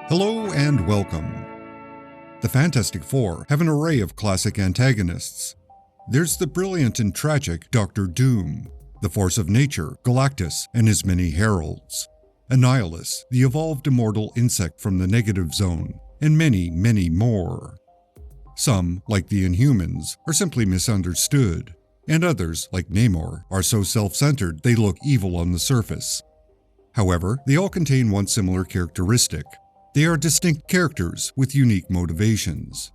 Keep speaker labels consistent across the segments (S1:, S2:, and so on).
S1: Hello and welcome. The Fantastic Four have an array of classic antagonists. There's the brilliant and tragic Dr. Doom, the force of nature, Galactus and his many heralds, Annihilus, the evolved immortal insect from the negative zone, and many, many more. Some, like the Inhumans, are simply misunderstood, and others, like Namor, are so self-centered they look evil on the surface. However, they all contain one similar characteristic. They are distinct characters with unique motivations.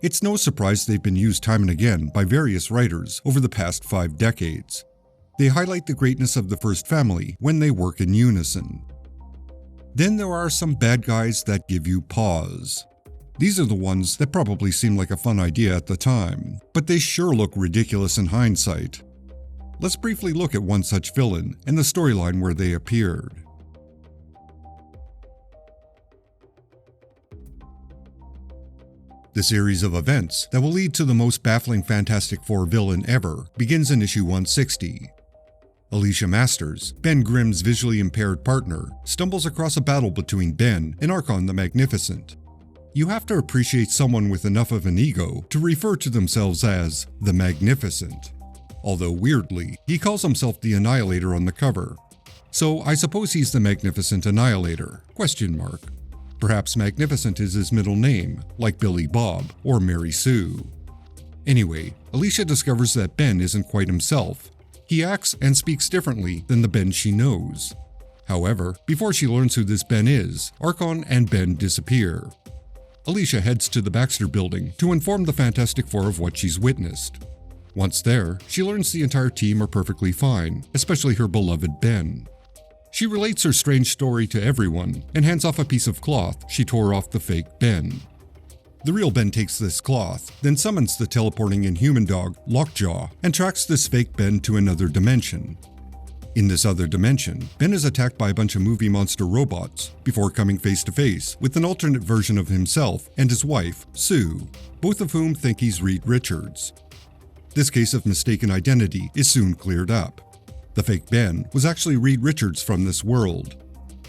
S1: It's no surprise they've been used time and again by various writers over the past 5 decades. They highlight the greatness of the first family when they work in unison. Then there are some bad guys that give you pause. These are the ones that probably seem like a fun idea at the time, but they sure look ridiculous in hindsight. Let's briefly look at one such villain and the storyline where they appeared. The series of events that will lead to the most baffling Fantastic Four villain ever begins in issue 160. Alicia Masters, Ben Grimm's visually impaired partner, stumbles across a battle between Ben and Archon the Magnificent. You have to appreciate someone with enough of an ego to refer to themselves as the Magnificent. Although weirdly, he calls himself the Annihilator on the cover. So I suppose he's the Magnificent Annihilator, ? Perhaps Magnificent is his middle name, like Billy Bob or Mary Sue. Anyway, Alicia discovers that Ben isn't quite himself. He acts and speaks differently than the Ben she knows. However, before she learns who this Ben is, Archon and Ben disappear. Alicia heads to the Baxter Building to inform the Fantastic Four of what she's witnessed. Once there, she learns the entire team are perfectly fine, especially her beloved Ben. She relates her strange story to everyone and hands off a piece of cloth she tore off the fake Ben. The real Ben takes this cloth, then summons the teleporting Inhuman dog, Lockjaw, and tracks this fake Ben to another dimension. In this other dimension, Ben is attacked by a bunch of movie monster robots before coming face to face with an alternate version of himself and his wife, Sue, both of whom think he's Reed Richards. This case of mistaken identity is soon cleared up. The fake Ben was actually Reed Richards from this world.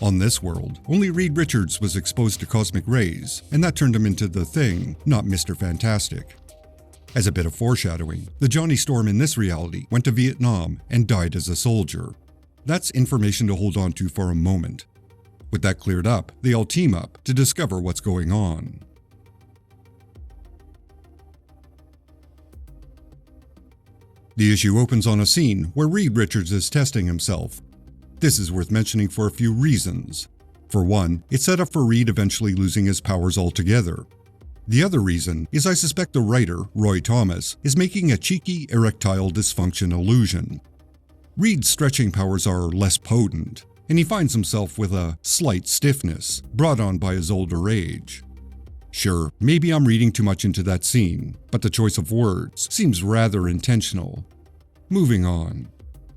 S1: On this world, only Reed Richards was exposed to cosmic rays, and that turned him into the Thing, not Mr. Fantastic. As a bit of foreshadowing, the Johnny Storm in this reality went to Vietnam and died as a soldier. That's information to hold on to for a moment. With that cleared up, they all team up to discover what's going on. The issue opens on a scene where Reed Richards is testing himself. This is worth mentioning for a few reasons. For one, it's set up for Reed eventually losing his powers altogether. The other reason is I suspect the writer, Roy Thomas, is making a cheeky erectile dysfunction illusion. Reed's stretching powers are less potent, and he finds himself with a slight stiffness brought on by his older age. Sure, maybe I'm reading too much into that scene, but the choice of words seems rather intentional. Moving on.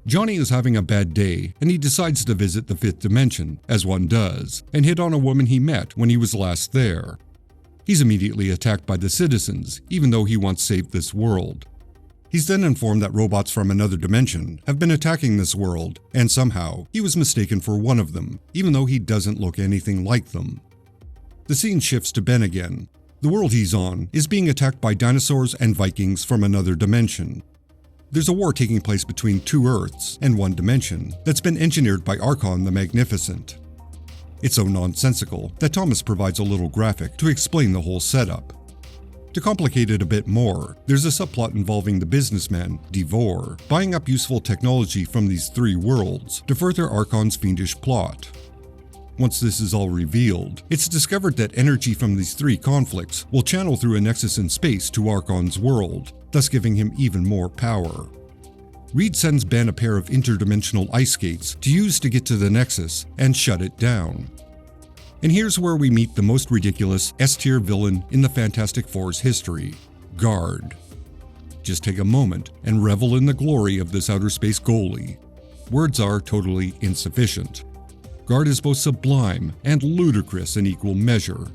S1: Johnny is having a bad day, and he decides to visit the 5th dimension, as one does, and hit on a woman he met when he was last there. He's immediately attacked by the citizens, even though he once saved this world. He's then informed that robots from another dimension have been attacking this world, and somehow he was mistaken for one of them, even though he doesn't look anything like them. The scene shifts to Ben again. The world he's on is being attacked by dinosaurs and Vikings from another dimension. There's a war taking place between 2 Earths and 1 dimension that's been engineered by Archon the Magnificent. It's so nonsensical that Thomas provides a little graphic to explain the whole setup. To complicate it a bit more, there's a subplot involving the businessman, Devore, buying up useful technology from these 3 worlds to further Archon's fiendish plot. Once this is all revealed, it's discovered that energy from these 3 conflicts will channel through a nexus in space to Archon's world, thus giving him even more power. Reed sends Ben a pair of interdimensional ice skates to use to get to the nexus and shut it down. And here's where we meet the most ridiculous S-tier villain in the Fantastic Four's history, Guard. Just take a moment and revel in the glory of this outer space goalie. Words are totally insufficient. Guard is both sublime and ludicrous in equal measure.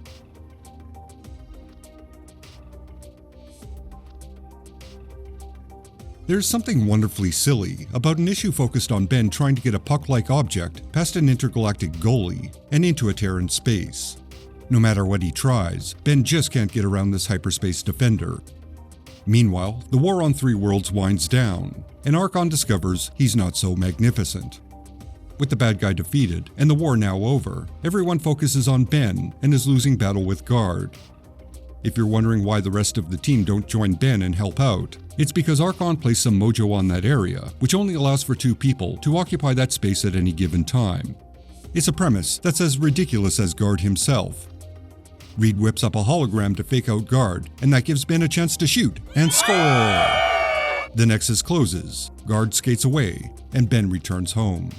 S1: There's something wonderfully silly about an issue focused on Ben trying to get a puck-like object past an intergalactic goalie and into a Terran space. No matter what he tries, Ben just can't get around this hyperspace defender. Meanwhile, the war on three worlds winds down, and Archon discovers he's not so magnificent. With the bad guy defeated and the war now over, everyone focuses on Ben and his losing battle with Guard. If you're wondering why the rest of the team don't join Ben and help out, it's because Archon placed some mojo on that area, which only allows for 2 people to occupy that space at any given time. It's a premise that's as ridiculous as Guard himself. Reed whips up a hologram to fake out Guard, and that gives Ben a chance to shoot and score! The Nexus closes, Guard skates away, and Ben returns home.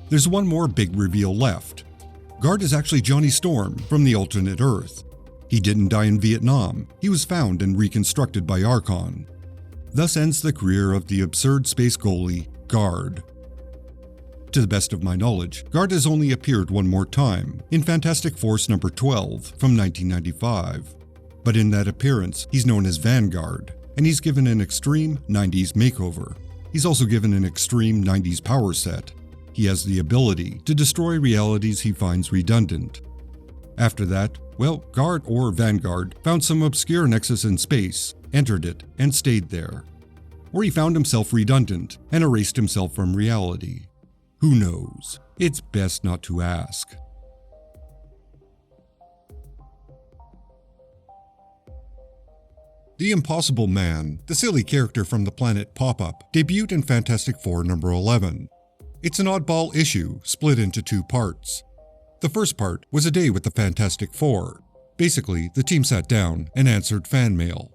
S1: There's one more big reveal left. Guard is actually Johnny Storm from the alternate Earth. He didn't die in Vietnam, he was found and reconstructed by Archon. Thus ends the career of the absurd space goalie, Guard. To the best of my knowledge, Guard has only appeared one more time, in Fantastic Force number 12 from 1995. But in that appearance, he's known as Vanguard, and he's given an extreme 90s makeover. He's also given an extreme 90s power set. He has the ability to destroy realities he finds redundant. After that, well, Guard or Vanguard found some obscure nexus in space, entered it, and stayed there. Or he found himself redundant and erased himself from reality. Who knows? It's best not to ask. The Impossible Man, the silly character from the planet Pop-Up, debuted in Fantastic Four number 11. It's an oddball issue, split into 2 parts. The first part was a day with the Fantastic Four. Basically, the team sat down and answered fan mail.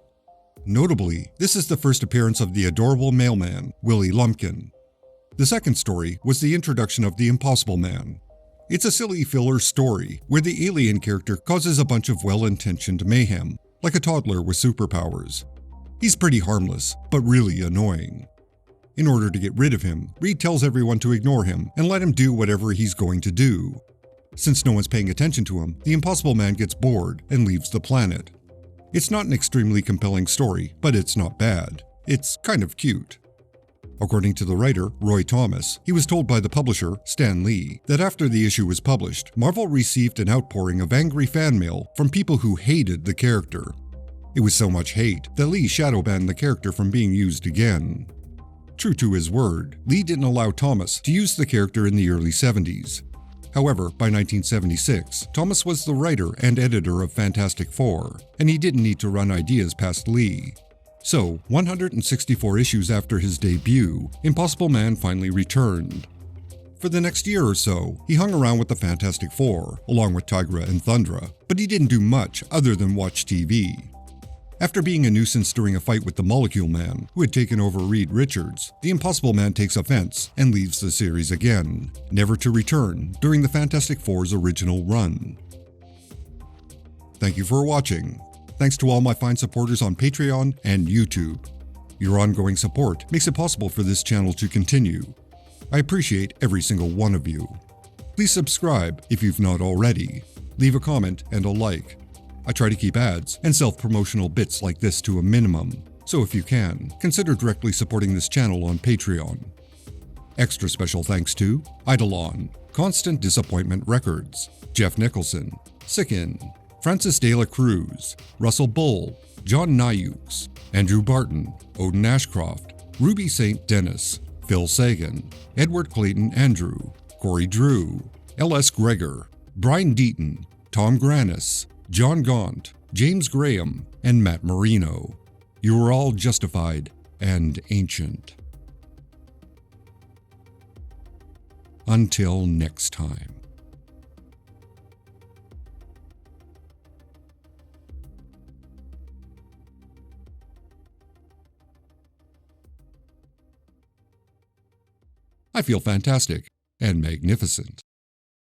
S1: Notably, this is the first appearance of the adorable mailman, Willie Lumpkin. The second story was the introduction of the Impossible Man. It's a silly filler story where the alien character causes a bunch of well-intentioned mayhem, like a toddler with superpowers. He's pretty harmless, but really annoying. In order to get rid of him, Reed tells everyone to ignore him and let him do whatever he's going to do. Since no one's paying attention to him, the Impossible Man gets bored and leaves the planet. It's not an extremely compelling story, but it's not bad. It's kind of cute. According to the writer, Roy Thomas, he was told by the publisher, Stan Lee, that after the issue was published, Marvel received an outpouring of angry fan mail from people who hated the character. It was so much hate that Lee shadow banned the character from being used again. True to his word, Lee didn't allow Thomas to use the character in the early 70s. However, by 1976, Thomas was the writer and editor of Fantastic Four, and he didn't need to run ideas past Lee. So, 164 issues after his debut, Impossible Man finally returned. For the next year or so, he hung around with the Fantastic Four, along with Tigra and Thundra, but he didn't do much other than watch TV. After being a nuisance during a fight with the Molecule Man, who had taken over Reed Richards, the Impossible Man takes offense and leaves the series again, never to return during the Fantastic Four's original run. Thank you for watching. Thanks to all my fine supporters on Patreon and YouTube. Your ongoing support makes it possible for this channel to continue. I appreciate every single one of you. Please subscribe if you've not already. Leave a comment and a like. I try to keep ads and self-promotional bits like this to a minimum, so if you can, consider directly supporting this channel on Patreon. Extra special thanks to Eidolon, Constant Disappointment Records, Jeff Nicholson, Sickin, Francis De La Cruz, Russell Bull, John Nyukes, Andrew Barton, Odin Ashcroft, Ruby St. Dennis, Phil Sagan, Edward Clayton Andrew, Corey Drew, L.S. Gregor, Brian Deaton, Tom Granis, John Gaunt, James Graham, and Matt Marino. You are all justified and ancient. Until next time. I feel fantastic and magnificent.